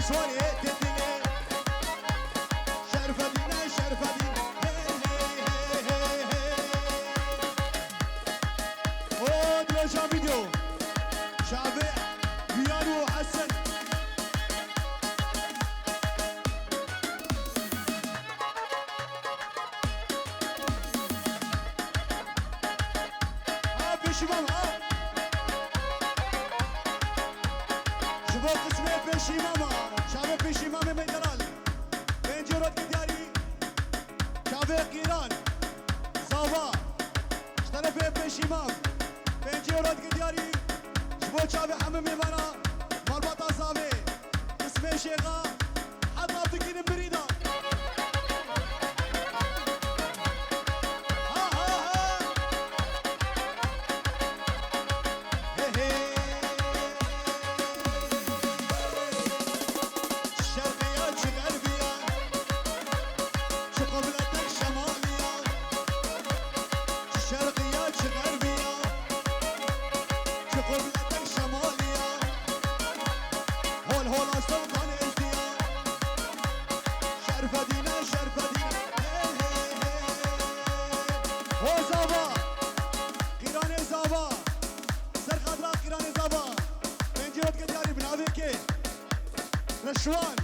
سوالي تدلي شرف دينا شرف دينا او دلوشا فيديو شابع بيانو حسن بشمام ها شبو قسمه بشمام شابه بشمام ميدرال بنجرات دياري شابه قيران زاوا اشترف بشمام بنجرات دياري شبو شابه حمم ميمانا مربطه زاوي قسمه شيخه حطها بكين بريده رشوان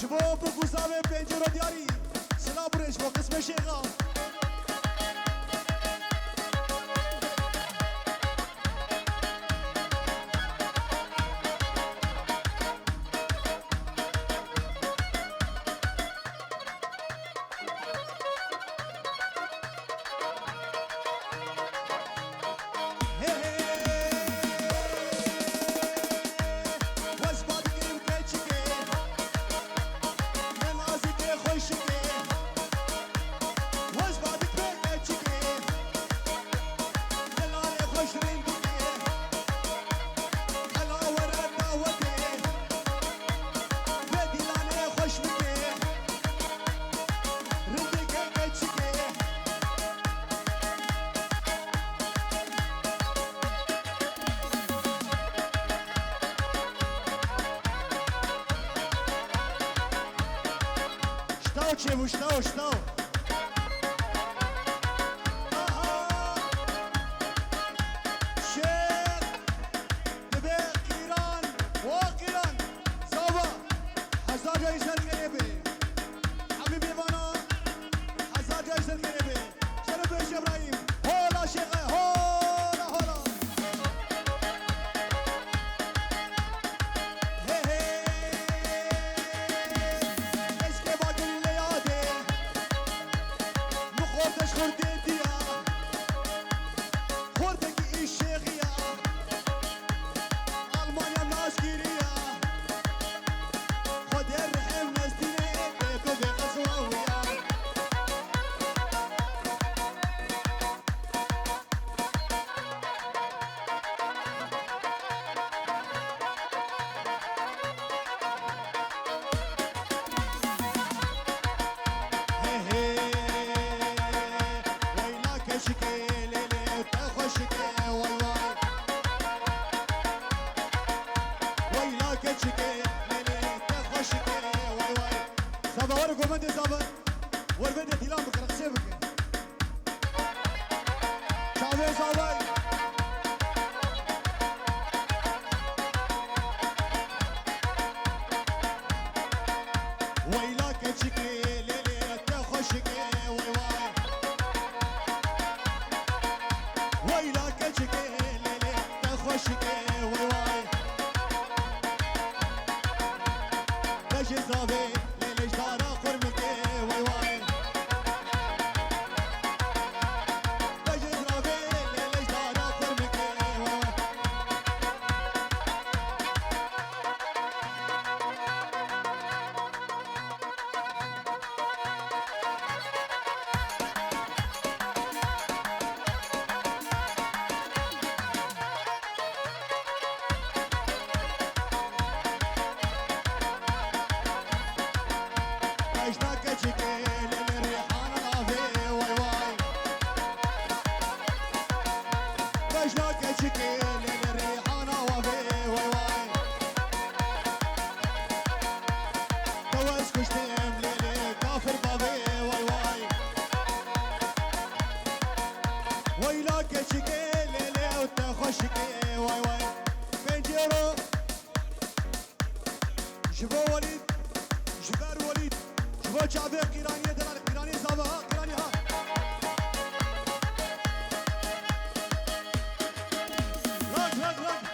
شبو بقوزاوي بنجرو دياري سلابرش وقسم شيخا Что? شيخ تبي قيران وقيران صوبا حزاجة يسر قريبي حبيبي وانا حزاجة يسر قريبي شرف ايش ابراهيم هولا شيخ هولا هولا شبو وليد جبار وليد شبو شعبي قيرانية دلال قيرانية زابها قيرانية ها راك راك راك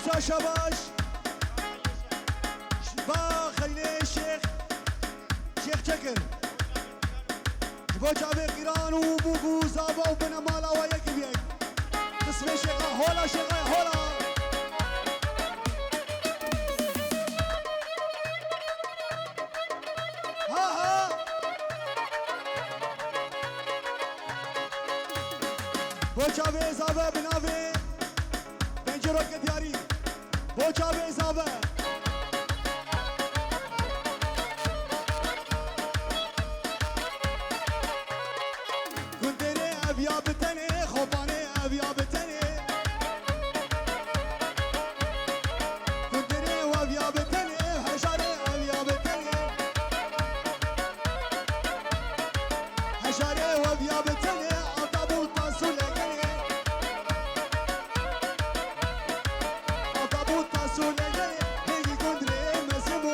موسى شباش با خليل الشيخ شيخ شكر بوجا بقيران وبوغو زابا وبنا مالا وياك بيك اسمه شيخ هولا شيخ هولا ها ها بوجا بزابا بنافي بنجروك دياري بوجا بزابا ابيا بتني خوباني ابيا بتني كندري وابيا بتني حشاري ابيا بتني حشاري وابيا بتني عطابو تاسو لغني عطابو تاسو لغني هيجي كندري مسمو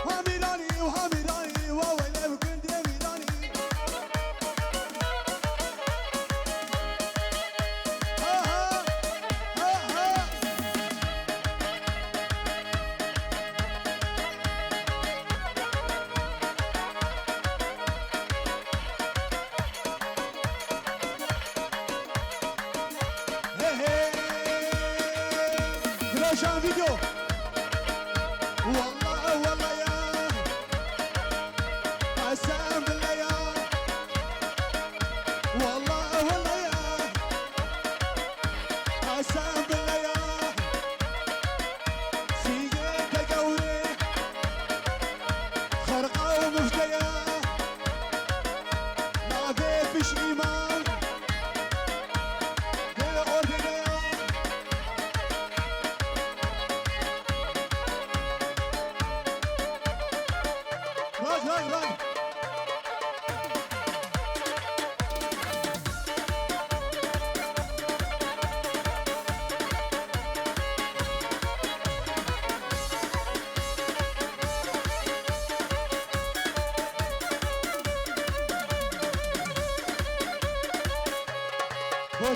واميراني وهاميراني وويلي كندري شان فيديو والله والله يا قسم بالله يا والله والله يا قسم بالله يا سيجيك قوري خرقة ومفتية ما فيش إيمان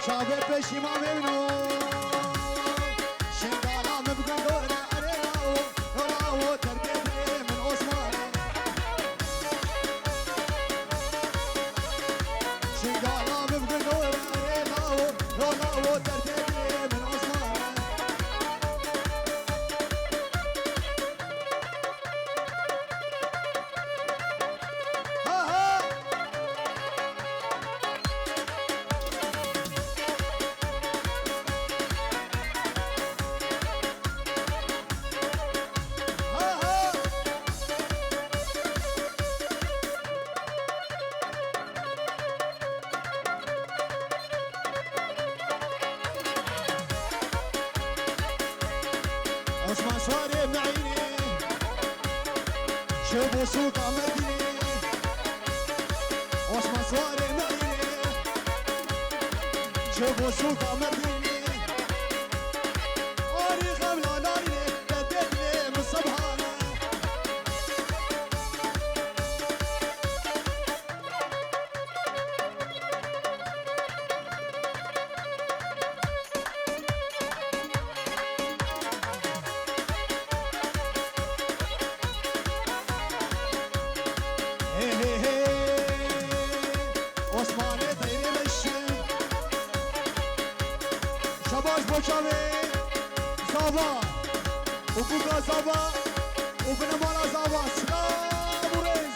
شابه بشيما منو شنقالا مبقى دورة علينا وراو تربيتي من عثمان شنقالا مبقى دورة علينا وراو تربيتي من عثمان عثمان سواري معيني شوفوا سوق مديني عثمان سواري معيني شوفوا سوق مديني أوري خملة ناريني بديتني من صبحانة عثماني طيري مشي شباش بوشامي زابا وبوكا زابا وبنمالا زابا سلام وريز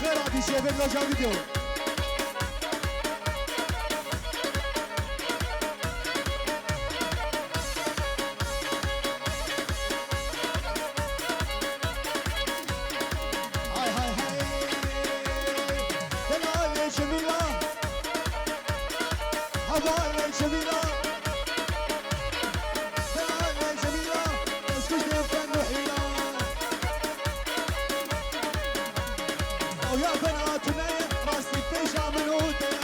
خير عادي شباب لو جا فيديو هاي هاي هاي دلالي جميلة هواي جميلة دلالي جميلة اسكت فن وحيلة ويا بناتنا راسي في شام الهدى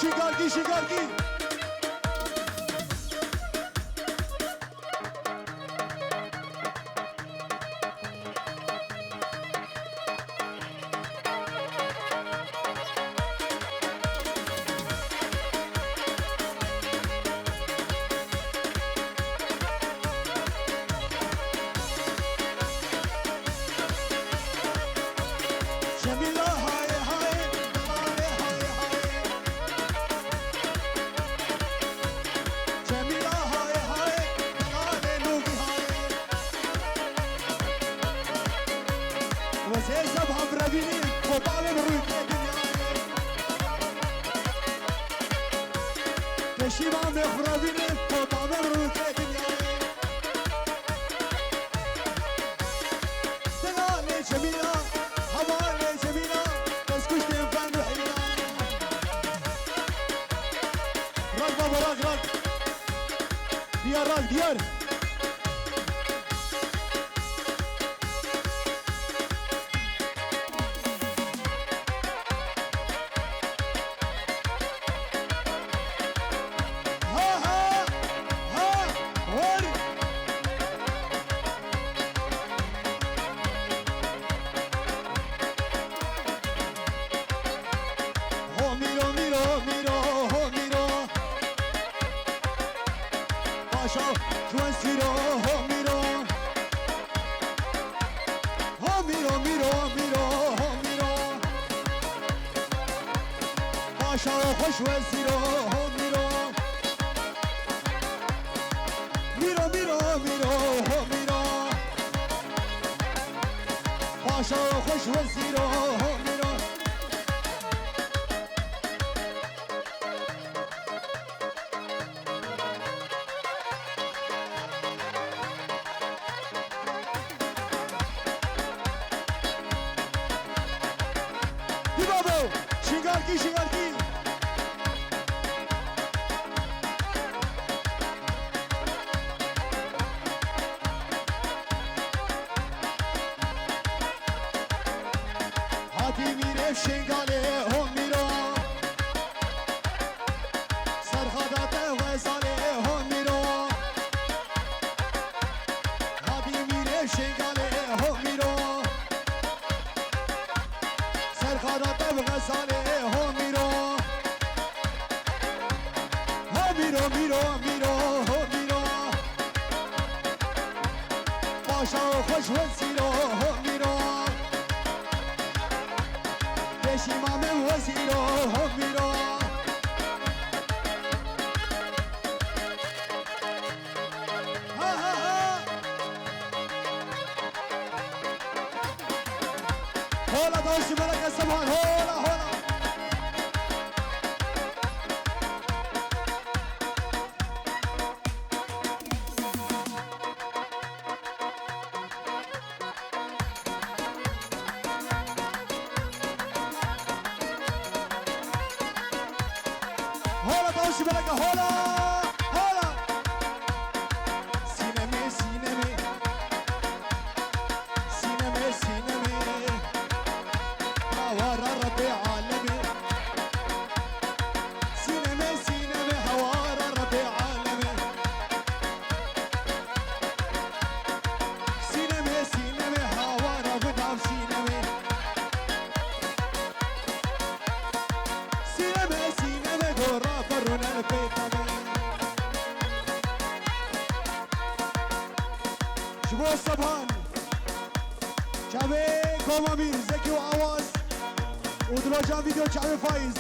شيكاركي شيكاركي جميلة هاي هاي هاي هاي هاي جميلة هاي هاي هاي نوبي هاي وزي زبها برابيني وطالب رويك دنياي كشيما مخربيني وطالب رويك دنياي دلالي جميلة هوالي جميلة بس كشت فن وحيلة راك بابا راك راك ديار راك ديار ها ها ها وري هو ميرو ميرو ميرو هو ميرو باشا جوان سيرو هو ميرو هو ميرو ميرو ميرو هو ميرو باشا خوش وزيرو هو ميرو ميرو ميرو ميرو هو ميرو باشا خوش وزيرو هو ميرو شيغاركي شيغاركي هاتي ميري شيغالي هم ميرو سرخدات وزالي هم ميرو هاتي ميري شيغالي هم ميرو سرخدات وزالي هم ميرو هم ميرو ميرو ميرو هم ميرو باشا خوش وزيرو هم ميرو بشي مامن وزيرو هم ميرو ها ها ها هولا دوشي ملك السبحان هولا هولا هولا دوشي ملك هولا هولا سينمي سينمي سينمي سينمي هوارا ربي عالمي سينمي سينمي هوارا ربي عالمي سينمي سينمي هوارا بدعم سينمي سينمي سينمي قرا فرونا البيت شعبي كوم امير زكي واواز ودروجان فيديو شعبي فايز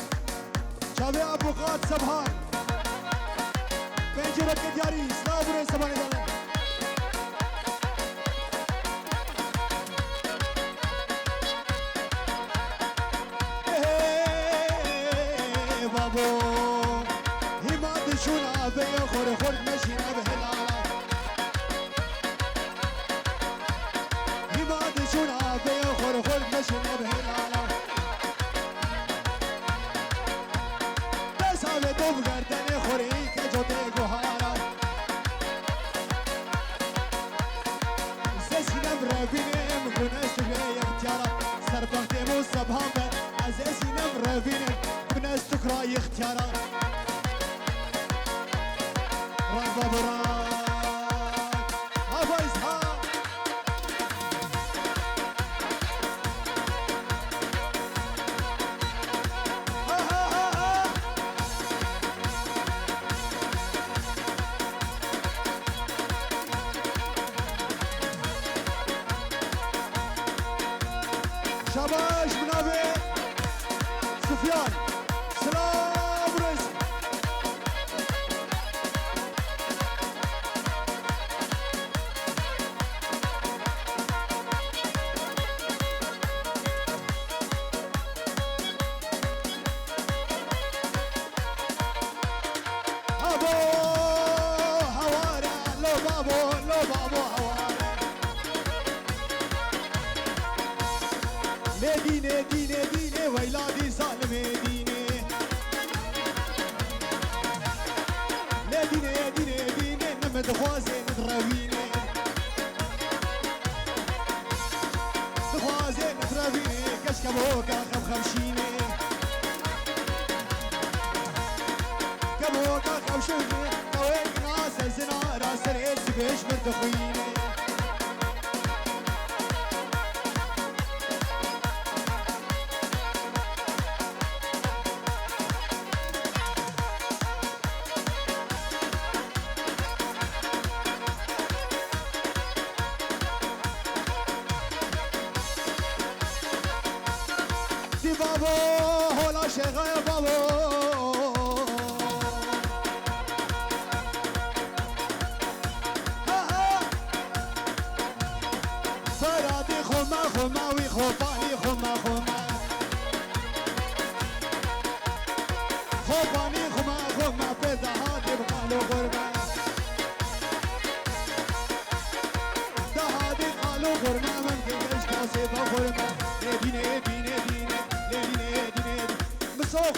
شعبي ابو قاد سبحان بنجرة كدياري سلام سبحان الله بابو هما دشونا بيا خور خور مشينا بهلالا هما دشونا بيا خور خور مشينا بهلالا بس هذا دوب گردن خوری که جوته گوهارا زسینم روینم کنست به اختیارا سربختم و سبحان به زسینم روینم کنست کرای اختیارا رنگ و برنگ آفایز ها شاباش منابع سفيان سلام رئيس ابو هواري لو بابو هواري ديني ديني ديني ويلادي ظالم ديني لا ديني ديني ديني نمد خوازي ندرويني خوازي ندرويني كشكبوكا خمشيني كبوكا خمشيني كويك ناس الزنا راس العز بيش مردخويني بابو هولا شيخ يا بابو فرادي خما خما وخوفاني خما خما خوفاني خما خما بدا هادي بقالو غربة ده هادي قالو غربة من كيش كاسي بغربة ديني ديني ديني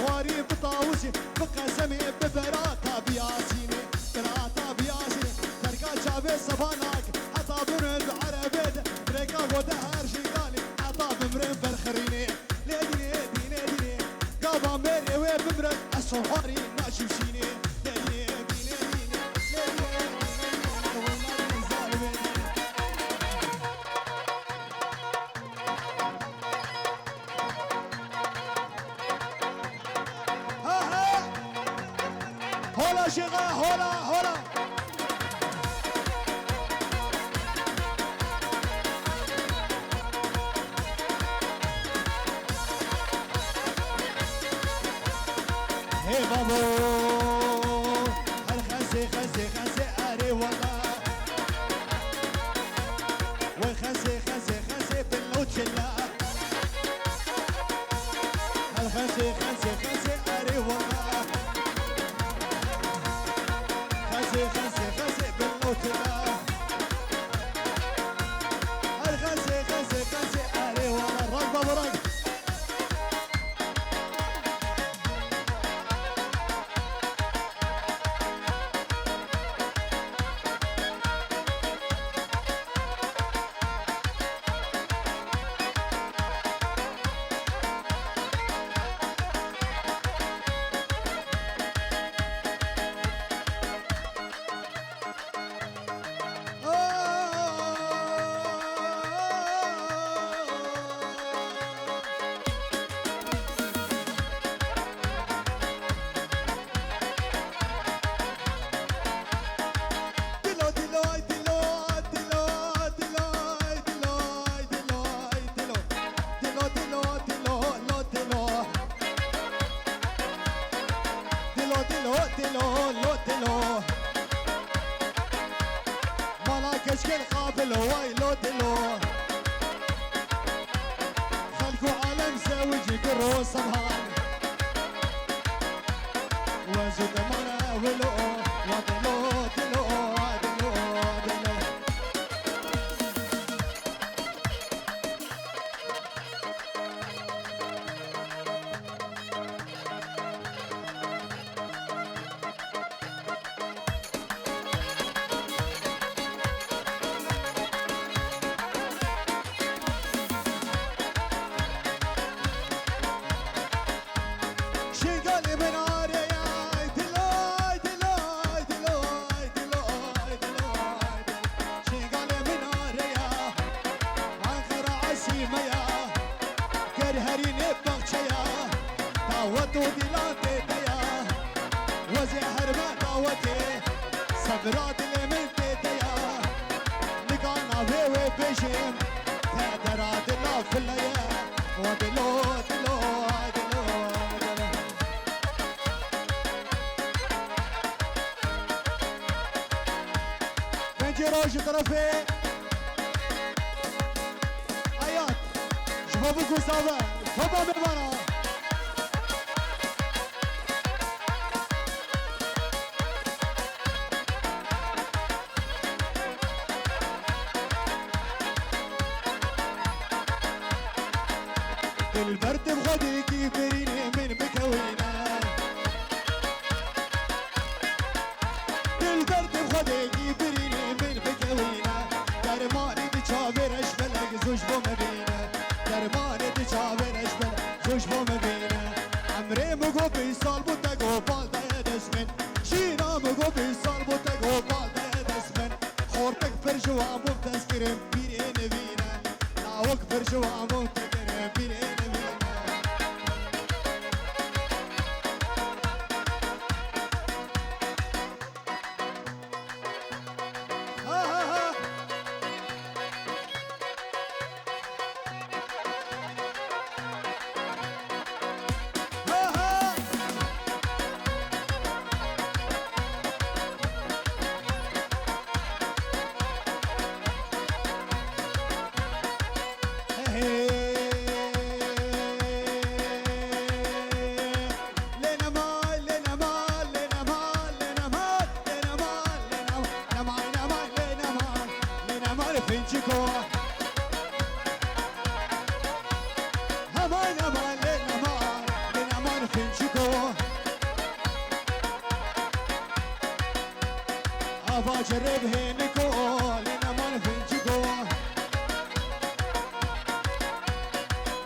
خواري بطاوسي بقسمي ببراتا بياسيني براتا بياسيني تركا شابي صباناك حطا برد عربيد بريكا وده هرشي قالي حطا بمرين بالخريني ليديني ديني ديني قابا ميري وبمرد الصواري ماشي بشيني ليديني ديني ديني هولا شيخا هولا هي بابو الخسي خسي خسي اري والله والخسي خسي خسي بالوجلا الخسي خسي خسي اري والله خسي بالوجلا الخسي خسي اري والله رق بابو رق دلو خلقوا عالم زوجي قرو صبحان وزو دمنا ولو ودلو دلو دلو دلو صبرات من تيتيا لقانا بيوي بيشم تدرات الله في الليا ودلو دلو دلو دلو بنجي روش طرفي آيات شبابك وصابة صبا بمانا البرد بغدك يبريني من بكوينه البرد بغدك يبريني من بكوينه درماني تشابر اشبلك زوج بو مبينه درماني تشابر اشبلك زوج بو مبينه عمري مقو بيصال بوتاقو بالده دسمن شينا مقو بيصال بوتاقو بالده دسمن خورتك فرجو عمو تذكرم بيرين بينه لاوك فرجو عمو تذكرم بيرين جرب هنكو لنا ما نفنجكو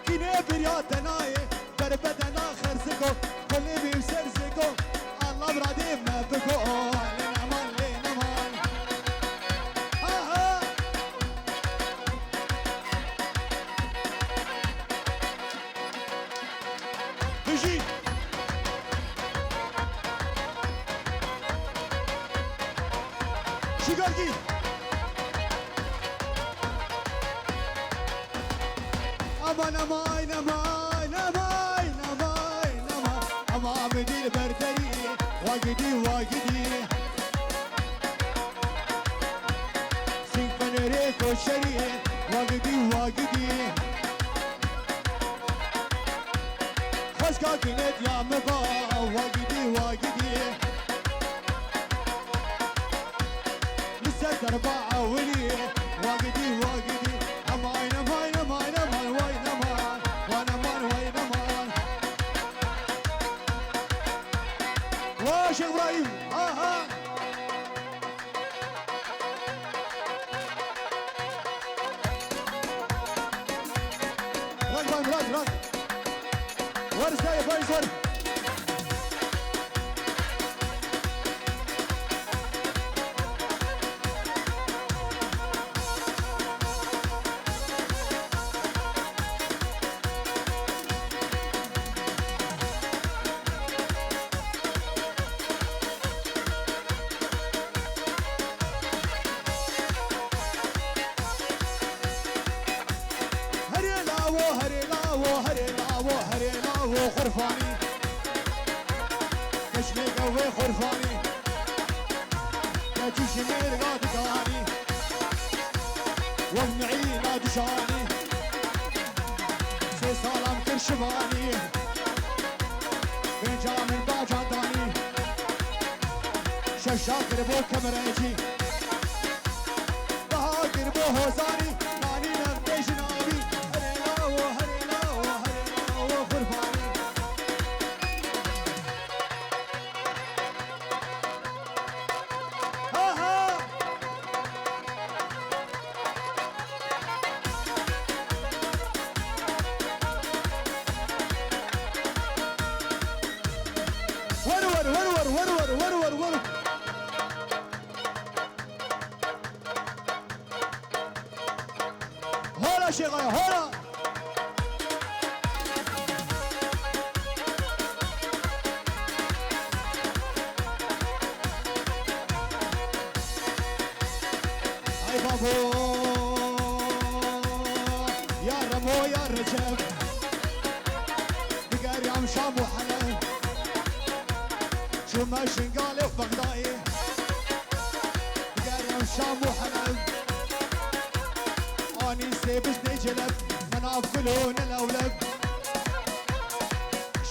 كنا برياتنا بربدنا خرزكو كل بيسرزكو الله برادي ما بكو لنا ما بيجي شيغالجي امان اماي نماي نماي نماي نماي اما مدير بردري واجدي واجدي سينفنري كوشري واجدي واجدي خشكا كنت يا مبا واجدي واجدي أربعة ولي واجدي واجدي أمان أمان أمان أمان وين أمان وأنا أمان وين أمان واش إبراهيم آها رق باي رق رق ورس جاي باي صار خرفاني كشمي قوي خرفاني كشمي رقاد داني ومعي لا دشاني سي سلام كرشباني بنجا من باجان داني ششاكر بو كمريجي بهاكر بو هوزاني ناني نبتي جنابي هريلاو هريلاو هريلاو غرباني ورور هولا شيخايا هولا هاي بابو يا رمو يا رجب بقاري عم شام وحلب شو ما شنقالي وبغدائي بقاري عم شام وحلب اني سيبسني جلب مناف كلون الاولب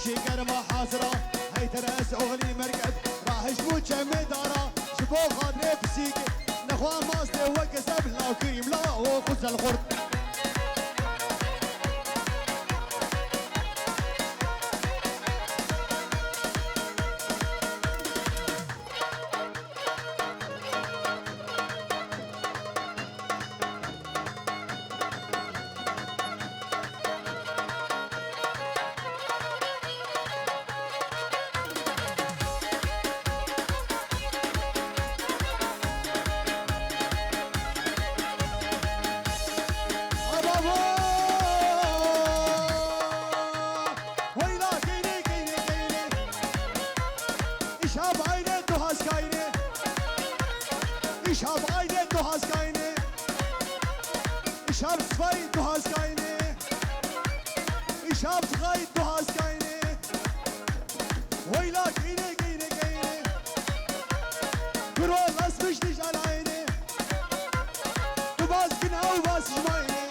شيكر ما حاضره هي ترس اغلي مركب راح يشبو مداره شبو خاطري بسيك نخوان ماستي وكسب لا وكريم لا وخز الخرد شاب صفاي دوهاز كايني شاب صغاي دوهاز كايني ويلا كايني كايني كايني كرو الناس مش تجعل عيني تباس كنها وباس جمايني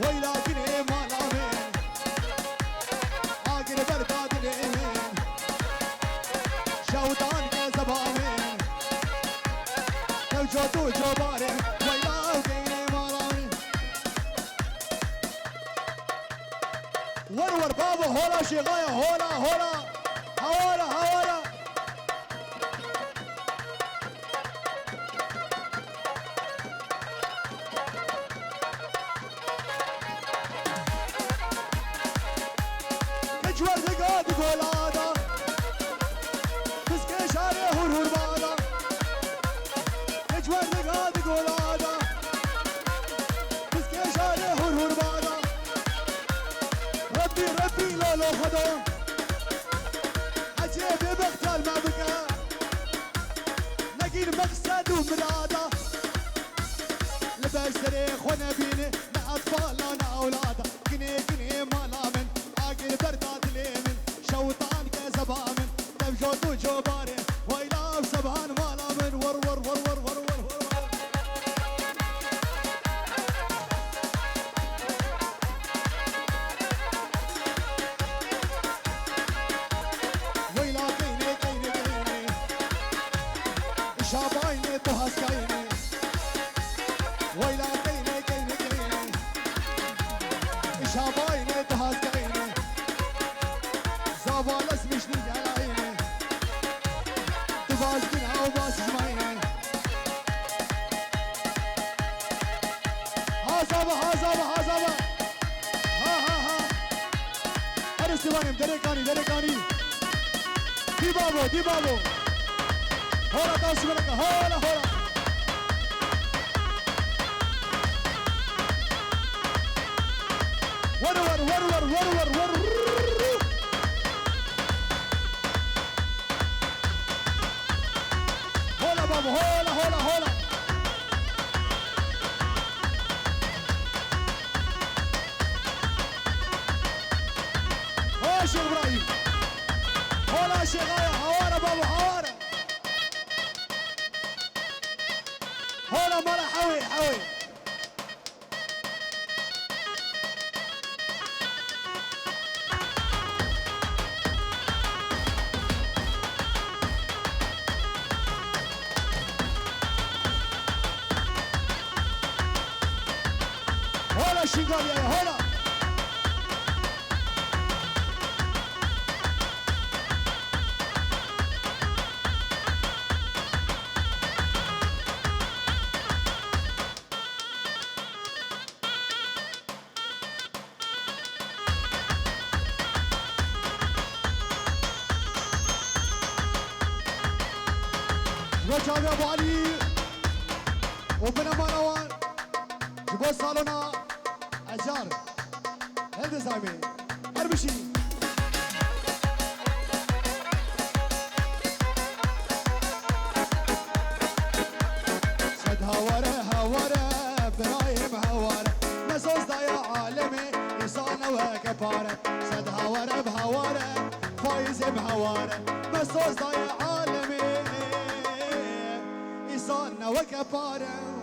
ويلا كني ما نامين عاقل برداد اليمين شوطان كزبامين توجو جبارين ورور بابا هولا شيغايا هولا هولا هولا هولا كجور دقاد قولادا بسكي شاري هور بادا كجور دقاد قولادا بسكي شاري هور بادا ربي لولو خدو عجيب بقتل ما بقى نقين مقصد ومنادة لبس ريخ ونبيني مع أطفالنا أولاده قني قني مالا من عاقل بردات اليمن شوطان كزبامن تبجوت وجوباري ويلا بسبهان مالا من ور ور ور ور ور ور ور شابايني توهاس كايني ويلا كايني كايني كايني شابايني توهاس كايني زابال اسمش نيجي على عيني تباس بنها وباس جمايني هازابا هازابا هازابا ها هذا سيباني دريكاني دريكاني دي بابو دي بابو هولا تاسي ملكة هولا هولا ورور ورور ورور ورور هولا بابا هولا هولا هولا هو شيخ ابراهيم هولا شيخ هوارا بابا هوارا هولا مرة حوي حوي شنگال يا هلا وجاب ابو علي وبنا مانوان جبوا صالونا اجار هذا زعيمي اربشي صد هوره برايم هوره نزوز ضايع عالمي انسان وكفاره صد هوره بهواره فايز بهواره نزوز ضايع عالمي إنسان وكفاره